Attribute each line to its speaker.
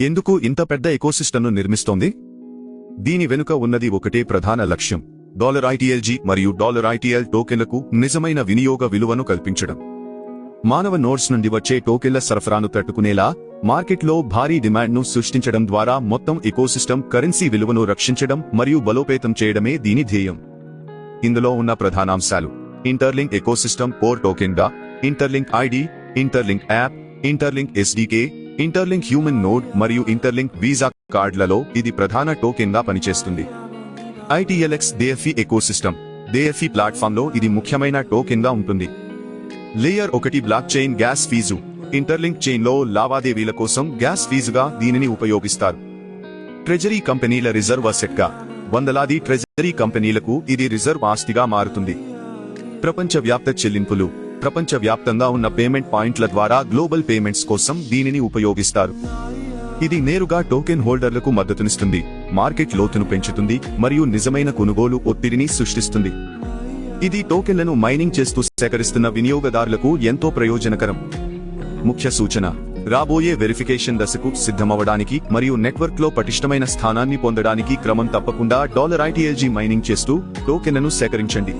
Speaker 1: ఎందుకు ఇంత పెద్ద ఎకోసిస్టమ్ను నిర్మిస్తోంది? దీని వెనుక ఉన్నది ఒకటే ప్రధాన లక్ష్యం: $ITLG మరియు $ITL టోకెన్లకు నిజమైన వినియోగ విలువను కల్పించడం. మానవ నోడ్స్ నుండి వచ్చే టోకెన్ల సరఫరాను తట్టుకునేలా మార్కెట్లో భారీ డిమాండ్ను సృష్టించడం ద్వారా మొత్తం ఎకోసిస్టమ్ కరెన్సీ విలువను రక్షించడం మరియు బలోపేతం చేయడమే దీని ధ్యేయం. ఇందులో ఉన్న ప్రధానాంశాలు: ఇంటర్లింక్ ఎకోసిస్టమ్ కోర్ టోకెన్ గా, interlink ID, interlink app, interlink SDK, interlink human node మరియు ఇంటర్లింక్ వీసా కార్డులలో ఇది ప్రధాన టోకెన్ గా పనిచేస్తుంది. ITLX DFE ఎకోసిస్టమ్ DFE ప్లాట్ఫామ్లో ఇది ముఖ్యమైన టోకెన్ గా ఉంటుంది. Layer 1 blockchain gas fee. Interlink చైన్లో లావాదేవీల కోసం గ్యాస్ ఫీజుగా దీనిని ఉపయోగిస్తారు. ట్రెజరీ కంపెనీల రిజర్వ్ అసెట్ గా, వందలాది ట్రెజరీ కంపెనీలకు ఇది రిజర్వ్ ఆస్తిగా మారుతుంది. ప్రపంచవ్యాప్త చెల్లింపులు. ప్రపంచవ్యాప్తంగా ఉన్న పేమెంట్ పాయింట్ల ద్వారా గ్లోబల్ పేమెంట్స్ కోసం దీనిని ఉపయోగిస్తారు. ఇది నేరుగా టోకెన్ హోల్డర్లకు మద్దతునిస్తుంది, మార్కెట్ లోతును పెంచుతుంది మరియు నిజమైన కొనుగోలు ఒత్తిడిని సృష్టిస్తుంది. ఇది టోకెన్లను మైనింగ్ చేస్తూ సేకరిస్తున్న వినియోగదారులకు ఎంతో ప్రయోజనకరం. ముఖ్య సూచన: రాబోయే వెరిఫికేషన్ దశకు సిద్ధమవడానికి మరియు నెట్వర్క్లో పటిష్టమైన స్థానాన్ని పొందడానికి క్రమం తప్పకుండా $ITLG మైనింగ్ చేస్తూ టోకెన్లను సేకరించండి.